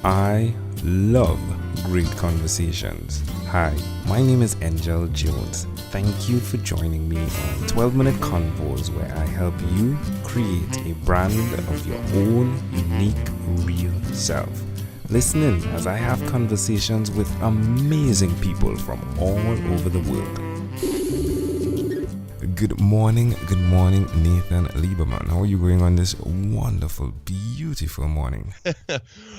I love great conversations. Hi, my name is Angel Jones. Thank you for joining me on 12-minute convos where I help you create a brand of your own unique, real self. Listen in as I have conversations with amazing people from all over the world. Good morning, Nathan Lieberman. How are you going on this wonderful, beautiful morning?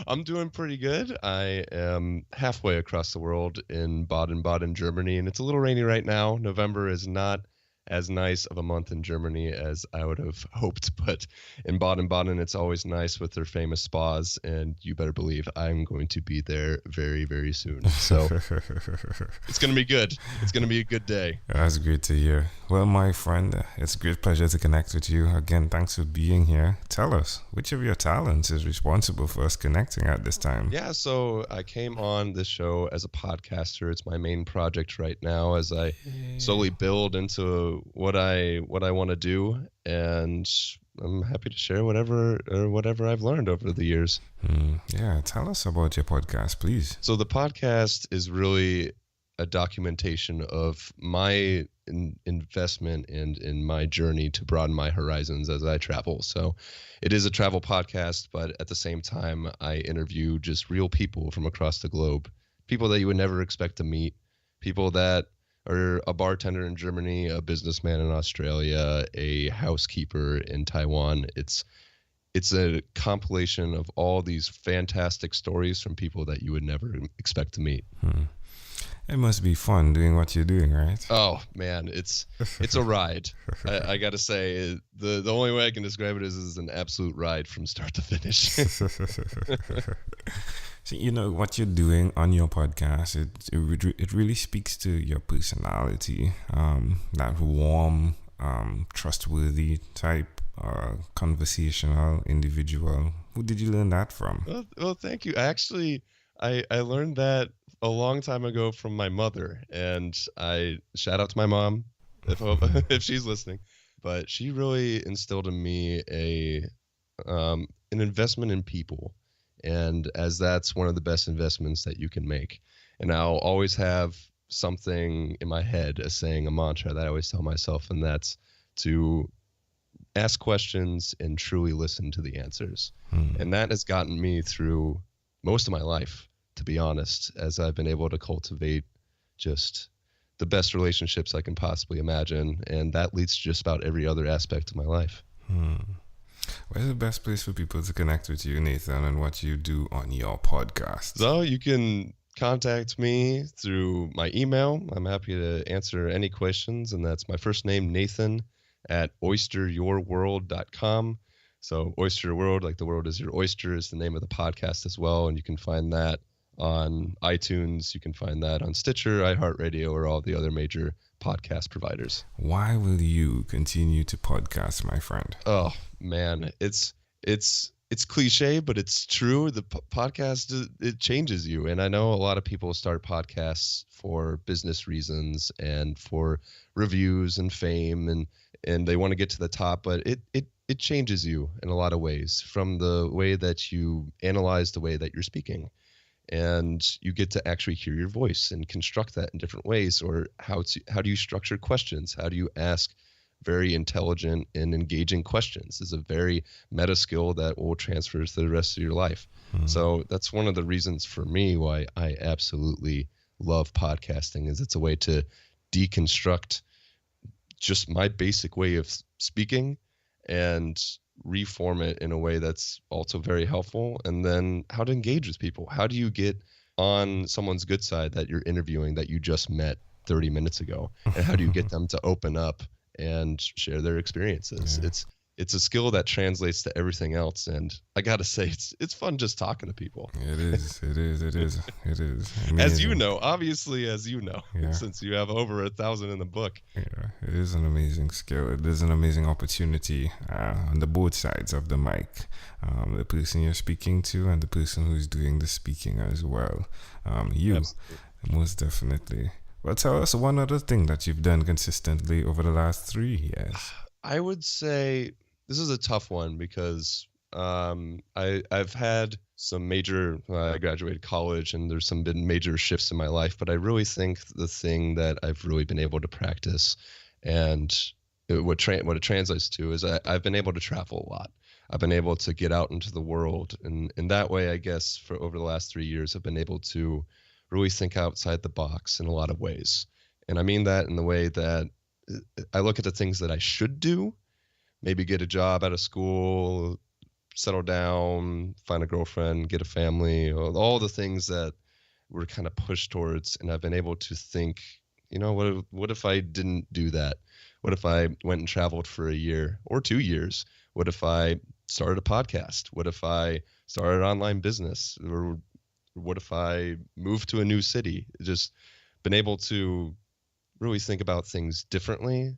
I'm doing pretty good. I am halfway across the world in Baden-Baden, Germany, and it's a little rainy right now. November is not as nice of a month in Germany as I would have hoped, but in Baden-Baden, it's always nice with their famous spas, and you better believe I'm going to be there very, very soon. So it's going to be good. It's going to be a good day. That's great to hear. Well, my friend, it's a great pleasure to connect with you. Again, thanks for being here. Tell us, which of your talents is responsible for us connecting at this time? Yeah, so I came on this show as a podcaster. It's my main project right now as I slowly build into what I want to do, and I'm happy to share whatever I've learned over the years. Yeah, tell us about your podcast, please. So the podcast is really a documentation of my investment and in my journey to broaden my horizons as I travel. So it is a travel podcast, but at the same time, I interview just real people from across the globe, people that you would never expect to meet, people that are a bartender in Germany, a businessman in Australia, a housekeeper in Taiwan. It's a compilation of all these fantastic stories from people that you would never expect to meet. It must be fun doing what you're doing, right? Oh man, it's a ride. I gotta say, the only way I can describe it is an absolute ride from start to finish. So, you know, what you're doing on your podcast, it really speaks to your personality, that warm, trustworthy type, conversational individual. Who did you learn that from? Well, thank you. Actually, I learned that a long time ago from my mother, and I shout out to my mom if she's listening. But she really instilled in me an investment in people. And as that's one of the best investments that you can make. And I'll always have something in my head, a saying, a mantra that I always tell myself, and that's to ask questions and truly listen to the answers. And that has gotten me through most of my life, to be honest, as I've been able to cultivate just the best relationships I can possibly imagine. And that leads to just about every other aspect of my life. Where's the best place for people to connect with you, Nathan, and what you do on your podcast? So you can contact me through my email. I'm happy to answer any questions, and that's my first name, Nathan, at OysterWorld.com. So Oyster World, like the world is your oyster, is the name of the podcast as well, and you can find that on iTunes. You can find that on Stitcher, iHeartRadio, or all the other major podcast providers. Why will you continue to podcast, my friend? Oh man, it's cliche, but it's true. The podcast, it changes you. And I know a lot of people start podcasts for business reasons and for reviews and fame, and they want to get to the top, but it changes you in a lot of ways, from the way that you analyze the way that you're speaking. And you get to actually hear your voice and construct that in different ways. Or how do you structure questions? How do you ask very intelligent and engaging questions? Is a very meta skill that will transfer to the rest of your life. So that's one of the reasons for me why I absolutely love podcasting, is it's a way to deconstruct just my basic way of speaking and reform it in a way that's also very helpful. And then how to engage with people. How do you get on someone's good side that you're interviewing that you just met 30 minutes ago? And how do you get them to open up and share their experiences? Yeah. It's a skill that translates to everything else. And I got to say, it's fun just talking to people. It is. Amazing. As you know, obviously, yeah. Since you have over 1,000 in the book. Yeah, it is an amazing skill. It is an amazing opportunity on the both sides of the mic. The person you're speaking to and the person who's doing the speaking as well. You, absolutely. Most definitely. Well, tell us one other thing that you've done consistently over the last 3 years. I would say this is a tough one because I've had some major. I graduated college, and there's been major shifts in my life. But I really think the thing that I've really been able to practice, and what it translates to is I've been able to travel a lot. I've been able to get out into the world, and in that way, I guess for over the last 3 years, I've been able to really think outside the box in a lot of ways. And I mean that in the way that I look at the things that I should do, maybe get a job out of school, settle down, find a girlfriend, get a family, all the things that we're kind of pushed towards. And I've been able to think, what if I didn't do that? What if I went and traveled for a year or 2 years? What if I started a podcast? What if I started an online business? Or what if I moved to a new city? Just been able to really think about things differently,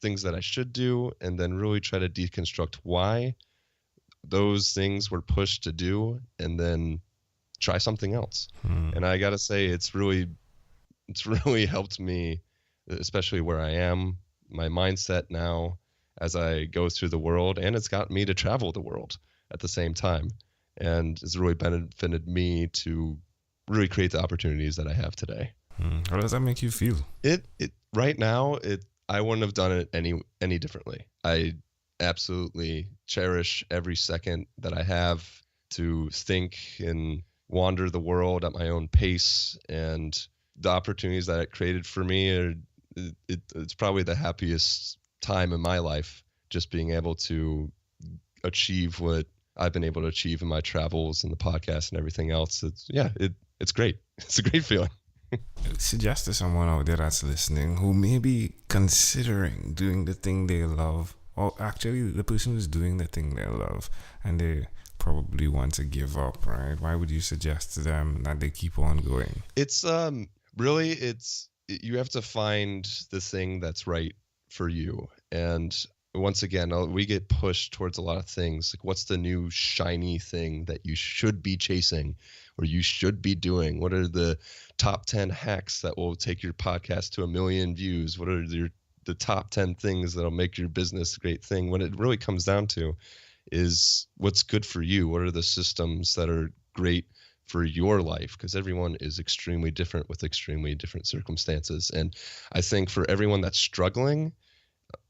things that I should do, and then really try to deconstruct why those things were pushed to do, and then try something else. And I got to say, it's really helped me, especially where I am, my mindset now as I go through the world, and it's got me to travel the world at the same time. And it's really benefited me to really create the opportunities that I have today. How does that make you feel? It right now, I wouldn't have done it any differently. I absolutely cherish every second that I have to think and wander the world at my own pace, and the opportunities that it created for me it's probably the happiest time in my life, just being able to achieve what I've been able to achieve in my travels and the podcast and everything else. It's great. It's a great feeling. Suggest to someone out there that's listening who may be considering doing the thing they love, or actually the person who's doing the thing they love, and they probably want to give up, right? Why would you suggest to them that they keep on going? It's you have to find the thing that's right for you. And once again, we get pushed towards a lot of things. Like, what's the new shiny thing that you should be chasing or you should be doing? What are the top 10 hacks that will take your podcast to 1 million views? What are the top 10 things that'll make your business a great thing? When it really comes down to is what's good for you. What are the systems that are great for your life? Because everyone is extremely different with extremely different circumstances. And I think for everyone that's struggling,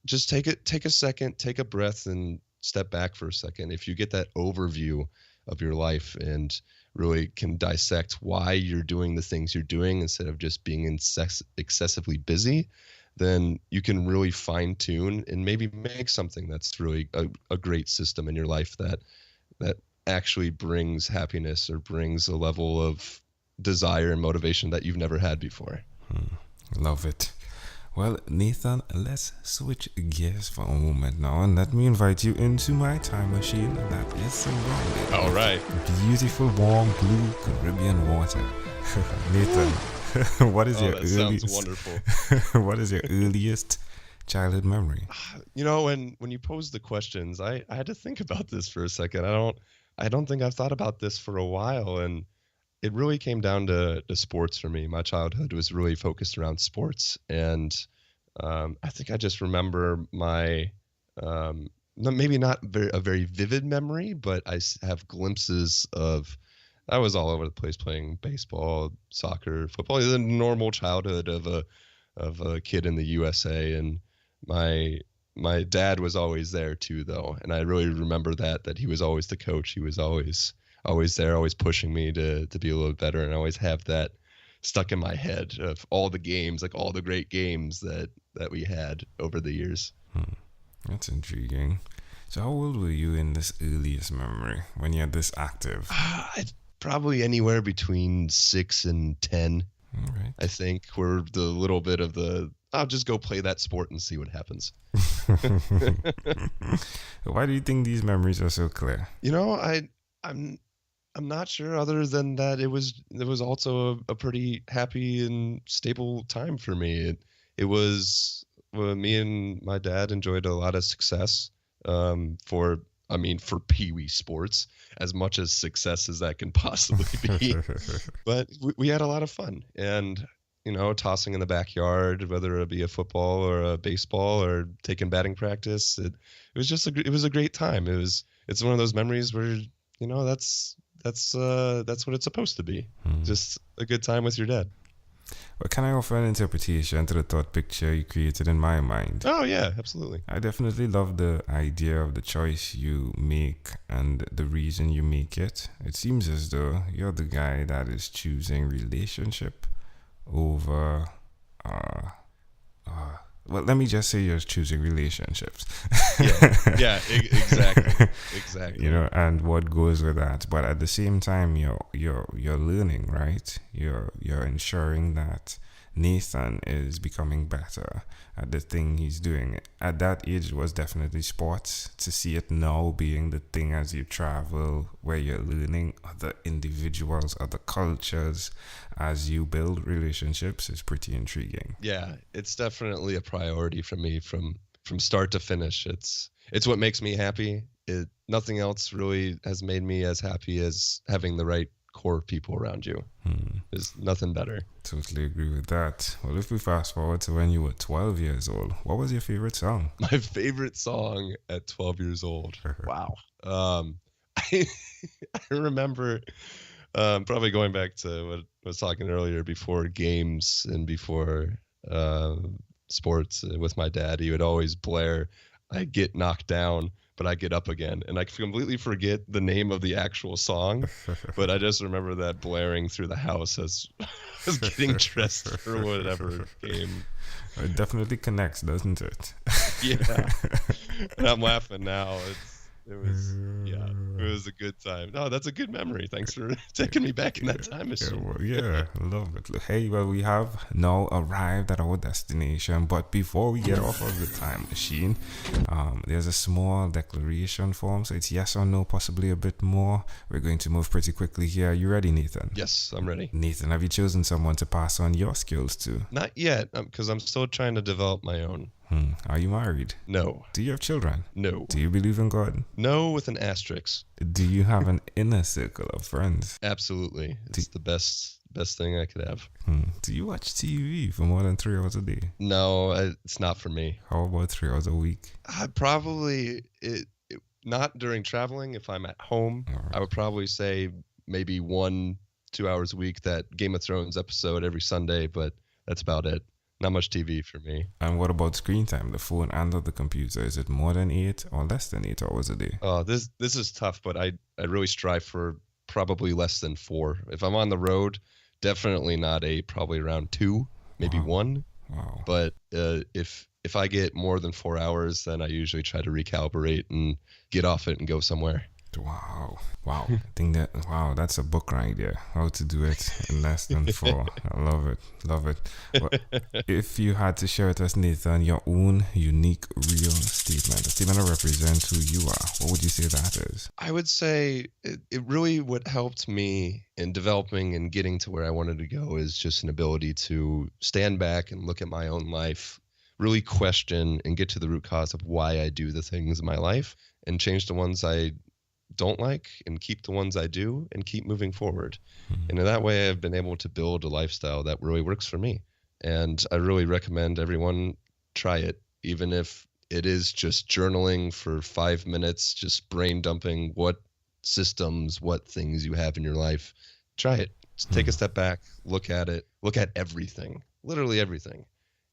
just take a second, take a breath, and step back for a second. If you get that overview of your life and really can dissect why you're doing the things you're doing instead of just being excessively busy, then you can really fine tune and maybe make something that's really a great system in your life that actually brings happiness or brings a level of desire and motivation that you've never had before. Love it. Well, Nathan, let's switch gears for a moment now, and let me invite you into my time machine that is surrounded All right. beautiful, warm, blue Caribbean water. Nathan, what is your earliest? Sounds wonderful. What is your earliest childhood memory? When you pose the questions, I had to think about this for a second. I don't think I've thought about this for a while, and it really came down to sports for me. My childhood was really focused around sports, and I think I just remember my maybe not a very vivid memory, but I have glimpses of. I was all over the place playing baseball, soccer, football, the normal childhood of a kid in the USA, and my dad was always there too, though, and I really remember that he was always the coach. He was always there, always pushing me to be a little better, and I always have that stuck in my head of all the games, like all the great games that we had over the years. That's intriguing. So how old were you in this earliest memory when you're this active? Probably anywhere between 6 and 10. All right. I think we're the little bit of I'll just go play that sport and see what happens. Why do you think these memories are so clear? I'm not sure, other than that it was also a pretty happy and stable time for me. It was me and my dad enjoyed a lot of success for Pee-wee sports, as much as success as that can possibly be. But we had a lot of fun, and tossing in the backyard, whether it be a football or a baseball or taking batting practice, it was a great time. It it's one of those memories where, that's what it's supposed to be. Just a good time with your dad. Well, can I offer an interpretation to the thought picture you created in my mind? Oh, yeah, absolutely. I definitely love the idea of the choice you make and the reason you make it. It seems as though you're the guy that is choosing relationship over... well, let me just say you're choosing relationships. Exactly. And what goes with that. But at the same time, you're learning, right? You're ensuring that Nathan is becoming better at the thing he's doing. At that age, it was definitely sports. To see it now being the thing as you travel, where you're learning other individuals, other cultures, as you build relationships, is pretty intriguing. Yeah, it's definitely a priority for me from start to finish. It's what makes me happy. Nothing else really has made me as happy as having the right core people around you. There's nothing better. Totally agree with that. Well, if we fast forward to when you were 12 years old, what was your favorite song? My favorite song at 12 years old. Wow. I remember probably going back to what I was talking earlier, before games and before sports with my dad. He would always blare, "I get knocked down, but I get up again." And I completely forget the name of the actual song, but I just remember that blaring through the house as I was getting dressed for whatever game. It definitely connects, doesn't it? Yeah. And I'm laughing now. It was a good time. No, that's a good memory. Thanks for taking me back in that time machine. Love it. Hey, well, we have now arrived at our destination, but before we get off of the time machine, there's a small declaration form, so it's yes or no, possibly a bit more. We're going to move pretty quickly here. Are you ready, Nathan? Yes, I'm ready. Nathan, have you chosen someone to pass on your skills to? Not yet, because I'm still trying to develop my own. Are you married? No. Do you have children? No. Do you believe in God? No, with an asterisk. Do you have an inner circle of friends? Absolutely. It's the best thing I could have. Do you watch TV for more than 3 hours a day? No, it's not for me. How about 3 hours a week? I probably not during traveling. If I'm at home, right. I would probably say maybe 1-2 hours a week. That Game of Thrones episode every Sunday, but that's about it. Not much TV for me. And what about screen time, the phone and the computer? Is it more than 8 or less than 8 hours a day? Oh, this is tough, but I really strive for probably less than 4. If I'm on the road, definitely not 8, probably around 2, maybe 1. Wow. But if I get more than 4 hours, then I usually try to recalibrate and get off it and go somewhere. Wow. I think that's a book right there. How to do it in less than 4. I love it. Well, if you had to share with us, Nathan, your own unique, real statement, a statement that represents who you are, what would you say that is? I would say it really what helped me in developing and getting to where I wanted to go is just an ability to stand back and look at my own life, really question and get to the root cause of why I do the things in my life, and change the ones I don't like and keep the ones I do and keep moving forward. And in that way, I've been able to build a lifestyle that really works for me. And I really recommend everyone try it, even if it is just journaling for 5 minutes, just brain dumping what systems, what things you have in your life. Try it. Just take a step back, look at it, look at everything, literally everything.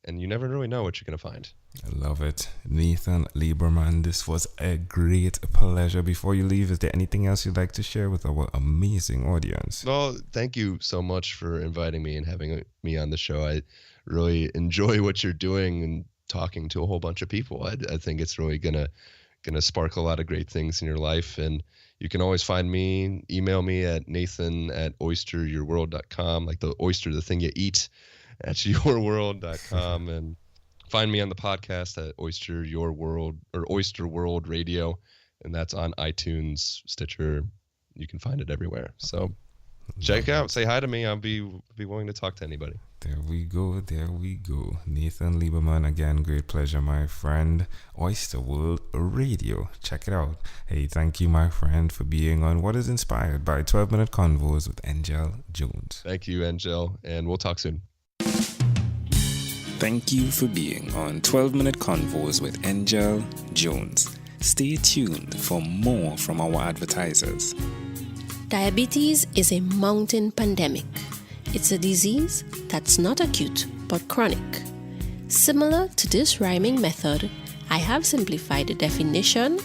And you never really know what you're going to find. I love it. Nathan Lieberman, this was a great pleasure. Before you leave, is there anything else you'd like to share with our amazing audience? Well, thank you so much for inviting me and having me on the show. I really enjoy what you're doing and talking to a whole bunch of people. I think it's really gonna spark a lot of great things in your life. And you can always find me, email me at nathan@oysteryourworld.com, like the oyster, the thing you eat, at yourworld.com, and find me on the podcast at Oyster Your World or Oyster World Radio, and that's on iTunes, Stitcher. You can find it everywhere. So check out, say hi to me. I'll be willing to talk to anybody. There we go. Nathan Lieberman, again, great pleasure, my friend. Oyster World Radio. Check it out. Hey, thank you, my friend, for being on what is inspired by 12-Minute Convos with Angel Jones. Thank you, Angel, and we'll talk soon. Thank you for being on 12-Minute Convos with Angel Jones. Stay tuned for more from our advertisers. Diabetes is a mountain pandemic. It's a disease that's not acute but chronic. Similar to this rhyming method, I have simplified the definition,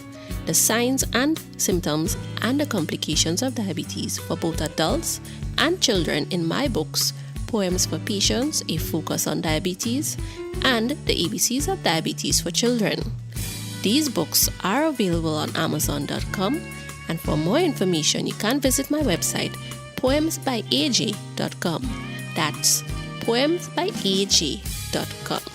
the signs and symptoms, and the complications of diabetes for both adults and children in my books, Poems for Patients, A Focus on Diabetes, and The ABCs of Diabetes for Children. These books are available on Amazon.com, and for more information, you can visit my website, poemsbyaj.com. That's poemsbyaj.com.